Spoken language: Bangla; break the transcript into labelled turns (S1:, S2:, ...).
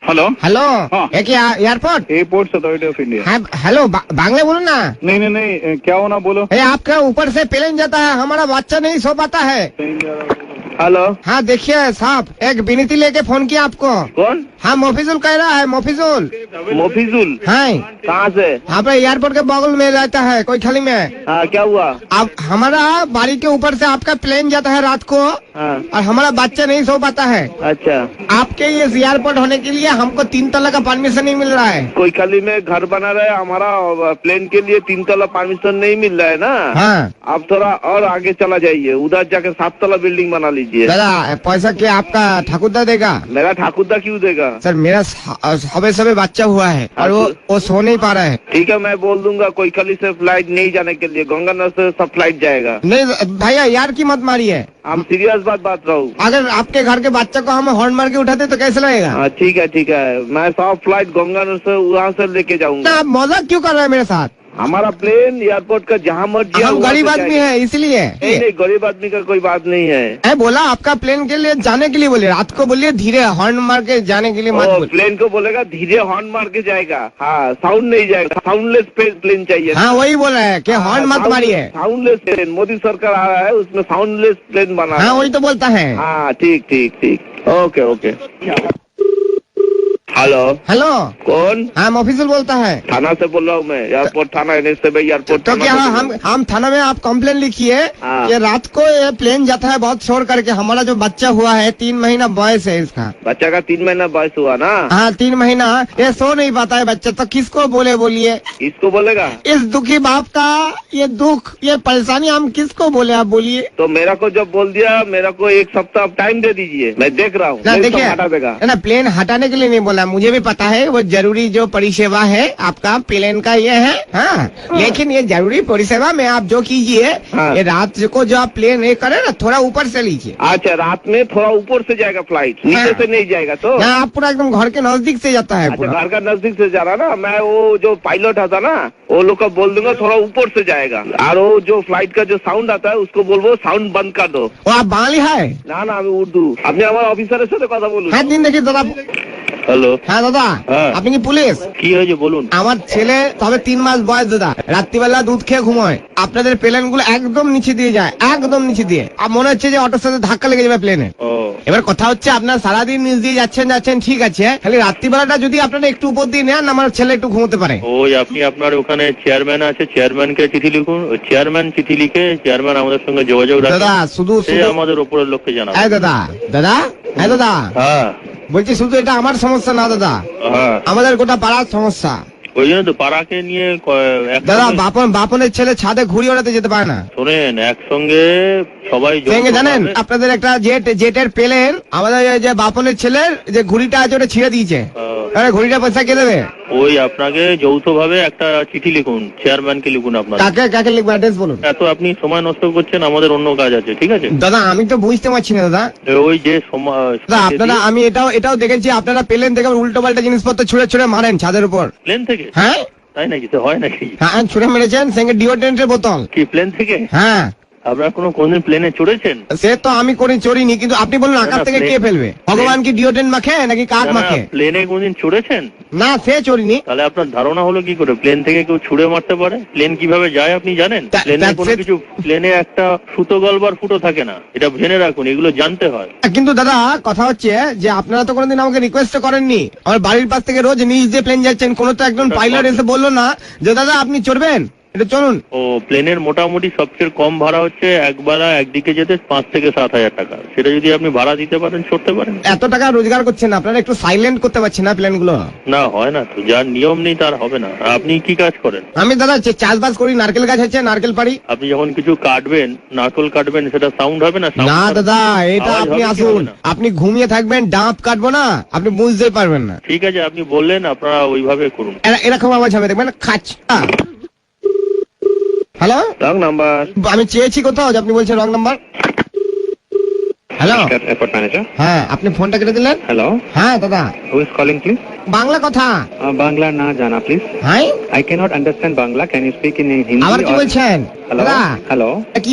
S1: हेलो
S2: हेलो
S1: हाँ।
S2: है क्या airport?
S1: Airport authority of India.
S2: हाँ, हेलो बांग्ला बोलो ना।
S1: नहीं नहीं नहीं, क्या होना बोलो।
S2: आपका ऊपर से प्लेन जाता है, हमारा बच्चा नहीं सो पाता है।
S1: हेलो
S2: हाँ देखिए साहब, एक विनती लेके फोन किया आपको।
S1: कौन?
S2: हाँ मोफिजुल कह रहा है, मोफिजुल।
S1: मोफिजुल?
S2: हाँ
S1: कहाँ से?
S2: यहाँ पे एयरपोर्ट के बगल में रहता है, कोई खाली में।
S1: हाँ क्या हुआ?
S2: अब हमारा बाड़ी के ऊपर से आपका प्लेन जाता है रात को,
S1: हाँ
S2: और हमारा बच्चा नहीं सो पाता है।
S1: अच्छा,
S2: आपके ये एयरपोर्ट होने के लिए हमको 3 तला का परमिशन नहीं मिल रहा है।
S1: कोई खाली में घर बना रहा है, हमारा प्लेन के लिए 3 तला परमिशन नहीं मिल रहा है ना।
S2: हाँ
S1: आप थोड़ा और आगे चला जाइए, उधर जाके 7 तला बिल्डिंग बना लीजिए।
S2: दादा पैसा क्या आपका ठाकुरदा देगा?
S1: मेरा ठाकुरदा क्यों देगा?
S2: सर मेरा सबे बच्चा हुआ है और वो सो नहीं पा रहा है।
S1: ठीक है, मैं बोल दूंगा कोई खाली से फ्लाइट नहीं जाने के लिए, गंगानगर से सब फ्लाइट जाएगा।
S2: नहीं भैया यार की मत मारिए,
S1: हम सीरियस बात रहूँ।
S2: अगर आपके घर के बच्चे को हम हॉर्न मार के उठाते तो कैसे लगेगा?
S1: हाँ ठीक है, मैं सब फ्लाइट गंगानगर से वहाँ से लेके जाऊंगा।
S2: आप मजाक क्यों कर रहे हैं मेरे साथ?
S1: हमारा प्लेन एयरपोर्ट का जहाँ मर्जी
S2: हम गरीब आदमी है इसलिए।
S1: नहीं, गरीब आदमी का कोई बात नहीं है।
S2: है बोला आपका प्लेन के लिए जाने के लिए बोले, रात को बोलिए धीरे हॉर्न मार के जाने के लिए मत बोलिए।
S1: प्लेन को बोलेगा धीरे हॉर्न मार के जाएगा। हाँ साउंड नहीं जाएगा, साउंडलेस प्लेन चाहिए।
S2: हाँ वही बोला है कि हॉर्न मत मारिए।
S1: साउंडलेस प्लेन मोदी सरकार आ रहा है, उसमें साउंडलेस प्लेन बना।
S2: हाँ वही तो बोलता है।
S1: हाँ ठीक, ओके। हेलो
S2: हेलो
S1: कौन?
S2: हाँ ऑफिसर बोलता है।
S1: थाना से बोल रहा हूँ मैं, एयरपोर्ट थाना NH एयरपोर्ट।
S2: तो क्या हम थाना में आप कंप्लेन लिखिए
S1: हाँ।
S2: कि रात को ये प्लेन जाता है बहुत शोर करके, हमारा जो बच्चा हुआ है 3 महीना बॉयस है इसका।
S1: बच्चा का 3 महीना बयस हुआ ना?
S2: हाँ 3 महीना, ये सो नहीं पाता है बच्चा, तो किसको बोलिए?
S1: इसको बोलेगा?
S2: इस दुखी बाप का ये दुख, ये परेशानी हम किसको बोले, आप बोलिए।
S1: तो मेरा को जब बोल दिया, मेरा को 1 सप्ताह टाइम दे दीजिए, मैं देख रहा हूँ।
S2: देखिए
S1: हटा देगा
S2: ना, प्लेन हटाने के लिए नहीं बोला, मुझे भी पता है वो जरूरी जो परिसेवा है आपका प्लेन का ये है। हाँ लेकिन ये जरूरी परिसेवा में आप जो कीजिए,
S1: हाँ।
S2: ये रात को जो आप प्लेन ये करे ना, थोड़ा ऊपर से लीजिए।
S1: अच्छा, रात में थोड़ा ऊपर से जाएगा फ्लाइट, नीचे
S2: हाँ।
S1: से नहीं जाएगा तो?
S2: ना आप पूरा एकदम घर के नजदीक से जाता है।
S1: अच्छा,
S2: पूरा
S1: घर का नजदीक से जा रहा ना, मैं वो जो पायलट आता ना, वो लोग को बोल दूंगा थोड़ा ऊपर से जाएगा, और वो जो फ्लाइट का जो साउंड आता है उसको बोलबो साउंड बंद कर दो।
S2: वो आप बांग्ली है
S1: ना আমি উর্দু। আপনি আমার অফিসারের সাথে কথা বলুন।
S2: হ্যাঁ দিন দেখি দাদা।
S1: হ্যালো
S2: হ্যাঁ দাদা,
S1: হ্যাঁ।
S2: আপনি কি পুলিশ?
S1: কি হয়েছে বলুন।
S2: আমার ছেলে তবে 3 মাস বয়স দাদা, রাত্রিবেলা দুধ খেয়ে ঘুমোয়, আপনাদের প্লেন গুলো একদম নিচে দিয়ে যায়, একদম নিচে দিয়ে, আর মনে হচ্ছে যে অটোর সাথে ধাক্কা লেগে যাবে প্লেনে।
S1: ও
S2: এবার কথা হচ্ছে আপনার সারাদিন নিচ দিয়ে যাচ্ছেন ঠিক আছে, খালি রাত্রিবেলাটা যদি আপনারা একটু উপর দিয়ে নেন, আমার ছেলে একটু ঘুমোতে পারে।
S3: ওই আপনি আপনার ওখানে চেয়ারম্যান আছে, চেয়ারম্যানকে চিঠি লিখুন, ওই চেয়ারম্যান চিঠি লিখে চেয়ারম্যান আমাদের সঙ্গে যোগাযোগ
S2: দাদা
S3: রাখুন,
S2: শুধু
S3: সে আমাদের উপরের লোককে জানাবে।
S2: হ্যাঁ দাদা হ্যাঁ দাদা
S3: হ্যাঁ
S2: বলছি শুধু এটা আমার সমস্যা না দাদা,
S3: হ্যাঁ,
S2: আমাদের গোটা পাড়ার সমস্যা।
S3: ওই জন্য তো পাড়াকে নিয়ে
S2: দাদা বাপনের ছেলে ছাদে ঘুড়ি ওড়াতে যেতে পারে না।
S3: শোনেন, একসঙ্গে সবাই
S2: জানেন আপনাদের একটা জেটের প্লেন, আমাদের যে বাপনের ছেলের যে ঘুড়িটা আছে ওটা ছিঁড়ে দিয়েছে, ঘুড়িটা পয়সা কে দেবে?
S3: ওই আপনাকে যৌথভাবে একটা চিঠি লিখুন, চেয়ারম্যানকে লিখুন। আপনার
S2: কাকে লিখবো, অ্যাড্রেস বলুন।
S3: এত আপনি সময় নষ্ট করছেন, আমাদের অন্য কাজ আছে, ঠিক আছে?
S2: দাদা আমি তো বুঝতে পারছি না দাদা।
S3: ওই যে
S2: দাদা আপনারা, আমি এটাও দেখেছি আপনারা প্লেন থেকে উল্টো পাল্টা জিনিসপত্র ছুঁড়ে মারেন ছাদের উপর।
S3: প্লেন থেকে?
S2: হ্যাঁ
S3: তাই নাকি? তো হয় নাকি?
S2: হ্যাঁ ছুঁড়ে মেরেছেন, সঙ্গে ডিওড্রেন্টের বোতল।
S3: কি প্লেন থেকে?
S2: হ্যাঁ
S3: আপনারা কোনদিন প্লেনে চড়েছেন?
S2: সে তো আমি চড়িনি, কিন্তু আপনি বলুন আকাশ থেকে কে ফেলবে? ভগবান কি ডিওড্রেন্ট মাখে নাকি কাক মাখে?
S3: প্লেনে কোনদিন চড়েছেন?
S2: না সে চড়িনি।
S3: তাহলে আপনার ধারণা হলো কি করে প্লেন থেকে কেউ ছুড়ে মারতে পারে? প্লেন কিভাবে যায় আপনি জানেন? প্লেনে কোনো কিছু, প্লেনে একটা সুতো গলবার ফুটো থাকে না, এটা জেনে রাখুন, এগুলো জানতে হয়।
S2: কিন্তু দাদা কথা হচ্ছে যে আপনারা তো কোনোদিন আমাকে রিকোয়েস্ট করেননি, আমার বাড়ির পাশ থেকে রোজ নিচ দিয়ে প্লেন যাচ্ছেন, কোনো তো একজন পাইলট এসে বললো না যে দাদা আপনি চড়বেন, এটা চলুন।
S3: ও প্লেনের মোটামুটি সবচেয়ে কম ভাড়া হচ্ছে একবেলা একদিকে যেতে 5 থেকে 7 হাজার টাকা। সেটা যদি আপনি ভাড়া দিতে পারেন, চড়তে পারেন।
S2: এত টাকা রোজগার করছেন আপনারা, একটু সাইলেন্ট করতে পারছেন না প্লেন গুলো?
S3: না হয় না তো, যার নিয়ম নেই তার হবে না। আপনি কি কাজ করেন?
S2: আমি দাদা চাষবাস করি, নারকেল গাছ আছে, নারকেল পাড়ি।
S3: আপনি যখন কিছু কাটবেন, নারকেল কাটবেন, সেটা সাউন্ড হবে না?
S2: না দাদা এটা আপনি আসুন, আপনি ঘুমিয়ে থাকবেন, ডাব কাটবো না, আপনি বুঝতেই পারবেন না।
S3: ঠিক আছে, আপনি বললেন, আপনারা ওইভাবে করুন।
S2: এরকম আওয়াজ হবে দেখবেন, খাচ। Hello,
S1: wrong number.
S2: আমি চেয়েছি কোথাও, আপনি বলছেন wrong number. Hello
S1: airport manager.
S2: হ্যাঁ আপনি ফোনটা কেটে দিলেন।
S1: হ্যালো,
S2: হ্যাঁ দাদা।
S1: Who is calling please?
S2: Bangla কথা।
S1: বাংলা না জানা প্লিজ।
S2: হ্যাঁ
S1: I cannot understand Bangla. Can you speak in Hindi?
S2: আবার কি বলছেন?
S1: Hello?
S2: দাদা
S1: Hello?
S2: কি